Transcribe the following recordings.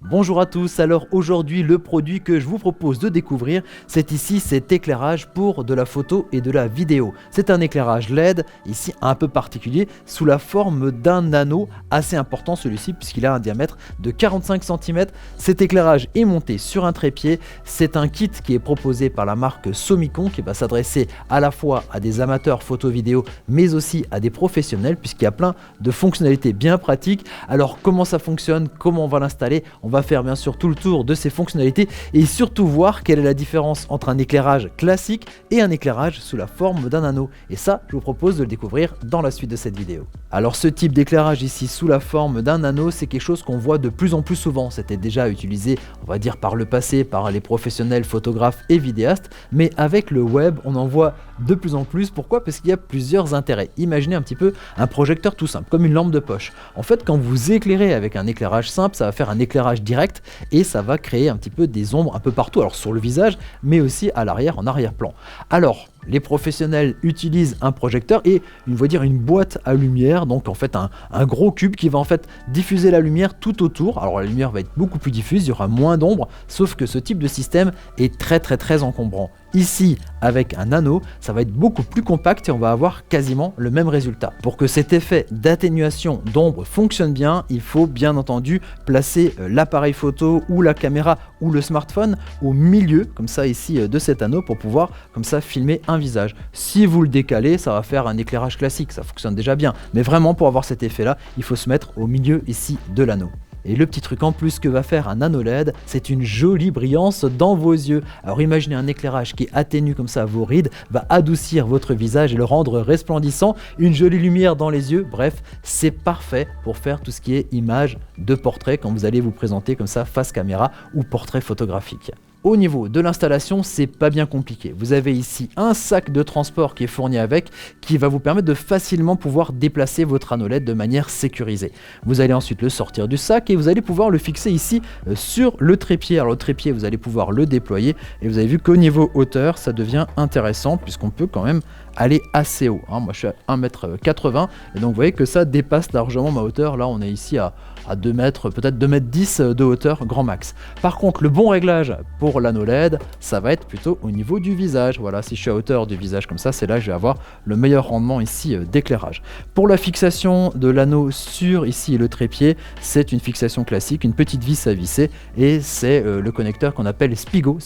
Bonjour à tous, alors aujourd'hui le produit que je vous propose de découvrir, c'est ici cet éclairage pour de la photo et de la vidéo. C'est un éclairage LED, ici un peu particulier, sous la forme d'un anneau assez important celui-ci puisqu'il a un diamètre de 45 cm. Cet éclairage est monté sur un trépied, c'est un kit qui est proposé par la marque Somicon qui va s'adresser à la fois à des amateurs photo-vidéo mais aussi à des professionnels puisqu'il y a plein de fonctionnalités bien pratiques. Alors comment ça fonctionne, comment on va l'installer, on va faire bien sûr tout le tour de ces fonctionnalités et surtout voir quelle est la différence entre un éclairage classique et un éclairage sous la forme d'un anneau. Et ça, je vous propose de le découvrir dans la suite de cette vidéo. Alors ce type d'éclairage ici sous la forme d'un anneau, c'est quelque chose qu'on voit de plus en plus souvent. C'était déjà utilisé, on va dire par le passé, par les professionnels photographes et vidéastes, mais avec le web, on en voit de plus en plus. Pourquoi? Parce qu'il y a plusieurs intérêts. Imaginez un petit peu un projecteur tout simple, comme une lampe de poche. En fait, quand vous éclairez avec un éclairage simple, ça va faire un éclairage direct et ça va créer un petit peu des ombres un peu partout, alors sur le visage, mais aussi à l'arrière, en arrière-plan. Alors, les professionnels utilisent un projecteur et une boîte à lumière, donc en fait un gros cube qui va en fait diffuser la lumière tout autour. Alors la lumière va être beaucoup plus diffuse, il y aura moins d'ombre, sauf que ce type de système est très encombrant. Ici, avec un anneau, ça va être beaucoup plus compact et on va avoir quasiment le même résultat. Pour que cet effet d'atténuation d'ombre fonctionne bien, il faut bien entendu placer l'appareil photo ou la caméra ou le smartphone au milieu, comme ça ici, de cet anneau pour pouvoir comme ça filmer un visage. Si vous le décalez, ça va faire un éclairage classique, ça fonctionne déjà bien. Mais vraiment, pour avoir cet effet-là, il faut se mettre au milieu ici de l'anneau. Et le petit truc en plus que va faire un anneau LED, c'est une jolie brillance dans vos yeux. Alors imaginez un éclairage qui atténue comme ça vos rides, va adoucir votre visage et le rendre resplendissant, une jolie lumière dans les yeux, bref, c'est parfait pour faire tout ce qui est image de portrait quand vous allez vous présenter comme ça face caméra ou portrait photographique. Au niveau de l'installation, c'est pas bien compliqué. Vous avez ici un sac de transport qui est fourni avec, qui va vous permettre de facilement pouvoir déplacer votre anneau LED de manière sécurisée. Vous allez ensuite le sortir du sac et vous allez pouvoir le fixer ici sur le trépied. Alors le trépied, vous allez pouvoir le déployer et vous avez vu qu'au niveau hauteur, ça devient intéressant puisqu'on peut quand même aller assez haut. Moi je suis à 1,80 m et donc vous voyez que ça dépasse largement ma hauteur. Là on est ici à 2 mètres, peut-être 2,10 m de hauteur grand max. Par contre le bon réglage pour l'anneau LED, ça va être plutôt au niveau du visage. Voilà, si je suis à hauteur du visage comme ça, c'est là que je vais avoir le meilleur rendement ici d'éclairage. Pour la fixation de l'anneau sur ici le trépied, c'est une fixation classique, une petite vis à visser et c'est le connecteur qu'on appelle Spigot,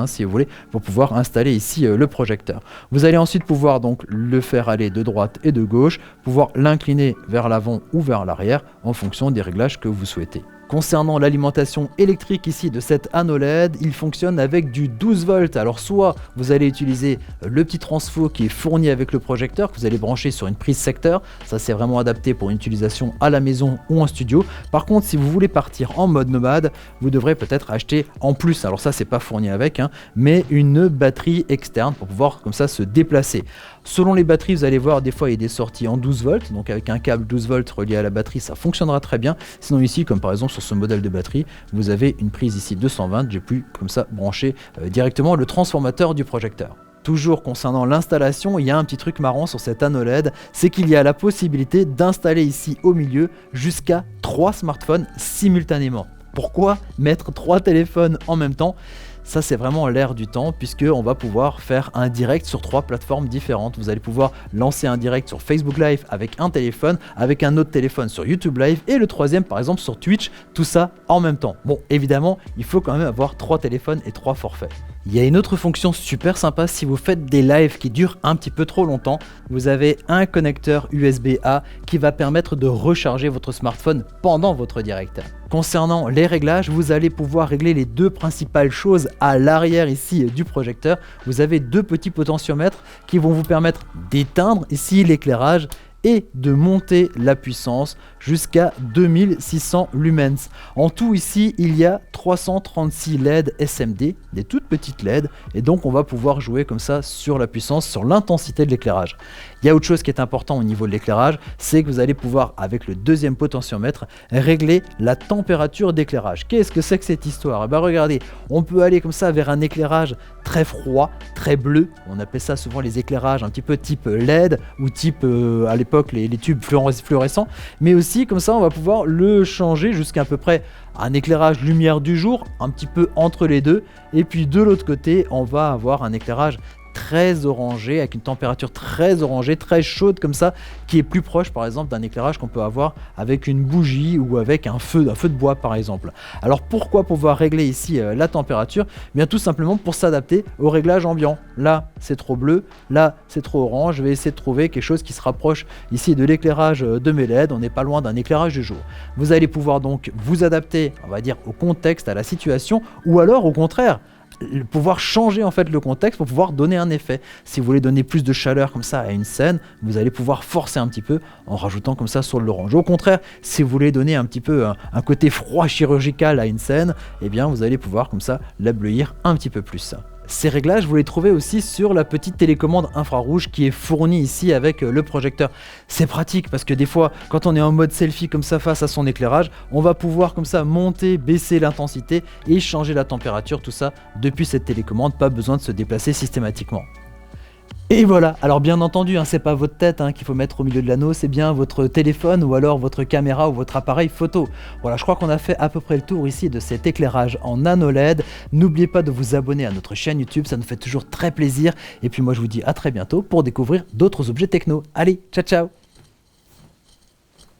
si vous voulez, pour pouvoir installer ici le projecteur. Vous allez ensuite pouvoir donc le faire aller de droite et de gauche, pouvoir l'incliner vers l'avant ou vers l'arrière en fonction des réglages que vous souhaitez. Concernant l'alimentation électrique ici de cet anneau LED, il fonctionne avec du 12 volts. Alors soit vous allez utiliser le petit transfo qui est fourni avec le projecteur que vous allez brancher sur une prise secteur. Ça c'est vraiment adapté pour une utilisation à la maison ou en studio. Par contre, si vous voulez partir en mode nomade, vous devrez peut-être acheter en plus, alors ça c'est pas fourni avec, mais une batterie externe pour pouvoir comme ça se déplacer. Selon les batteries, vous allez voir, des fois il y a des sorties en 12 volts, donc avec un câble 12 volts relié à la batterie, ça fonctionnera très bien. Sinon ici, comme par exemple sur ce modèle de batterie, vous avez une prise ici 220, j'ai pu comme ça brancher directement le transformateur du projecteur. Toujours concernant l'installation, il y a un petit truc marrant sur cet anneau LED, c'est qu'il y a la possibilité d'installer ici au milieu jusqu'à 3 smartphones simultanément. Pourquoi mettre 3 téléphones en même temps ? Ça c'est vraiment l'air du temps puisqu'on va pouvoir faire un direct sur 3 plateformes différentes. Vous allez pouvoir lancer un direct sur Facebook Live avec un téléphone, avec un autre téléphone sur YouTube Live et le troisième par exemple sur Twitch, tout ça en même temps. Bon, évidemment, il faut quand même avoir 3 téléphones et 3 forfaits. Il y a une autre fonction super sympa si vous faites des lives qui durent un petit peu trop longtemps. Vous avez un connecteur USB-A qui va permettre de recharger votre smartphone pendant votre direct. Concernant les réglages, vous allez pouvoir régler les 2 principales choses à l'arrière ici du projecteur. Vous avez 2 petits potentiomètres qui vont vous permettre d'éteindre ici l'éclairage et de monter la puissance jusqu'à 2600 lumens. En tout ici, il y a 336 LED SMD, des toutes petites LED, et donc on va pouvoir jouer comme ça sur la puissance, sur l'intensité de l'éclairage. Il Il y a autre chose qui est important au niveau de l'éclairage, c'est que vous allez pouvoir, avec le deuxième potentiomètre, régler la température d'éclairage. Qu'est-ce que c'est que cette histoire? Eh ben regardez, on peut aller comme ça vers un éclairage très froid, très bleu. On appelle ça souvent les éclairages un petit peu type LED ou type à l'époque les tubes fluorescents. Mais aussi comme ça, on va pouvoir le changer jusqu'à peu près un éclairage lumière du jour, un petit peu entre les deux. Et puis de l'autre côté, on va avoir un éclairage très orangé, avec une température très orangée, très chaude comme ça, qui est plus proche par exemple d'un éclairage qu'on peut avoir avec une bougie ou avec un feu de bois par exemple. Alors pourquoi pouvoir régler ici la température? Bien tout simplement pour s'adapter au réglage ambiant. Là c'est trop bleu, là c'est trop orange, je vais essayer de trouver quelque chose qui se rapproche ici de l'éclairage de mes LED, on n'est pas loin d'un éclairage du jour. Vous allez pouvoir donc vous adapter, on va dire, au contexte, à la situation, ou alors au contraire, pouvoir changer en fait le contexte pour pouvoir donner un effet. Si vous voulez donner plus de chaleur comme ça à une scène, vous allez pouvoir forcer un petit peu en rajoutant comme ça sur l'orange. Au contraire, si vous voulez donner un petit peu un côté froid chirurgical à une scène, eh bien vous allez pouvoir comme ça l'ablouir un petit peu plus. Ces réglages, vous les trouvez aussi sur la petite télécommande infrarouge qui est fournie ici avec le projecteur. C'est pratique parce que des fois, quand on est en mode selfie comme ça face à son éclairage, on va pouvoir comme ça monter, baisser l'intensité et changer la température, tout ça depuis cette télécommande, pas besoin de se déplacer systématiquement. Et voilà, alors bien entendu, c'est pas votre tête qu'il faut mettre au milieu de l'anneau, c'est bien votre téléphone ou alors votre caméra ou votre appareil photo. Voilà, je crois qu'on a fait à peu près le tour ici de cet éclairage en nano LED. N'oubliez pas de vous abonner à notre chaîne YouTube, ça nous fait toujours très plaisir. Et puis moi je vous dis à très bientôt pour découvrir d'autres objets techno. Allez, ciao ciao!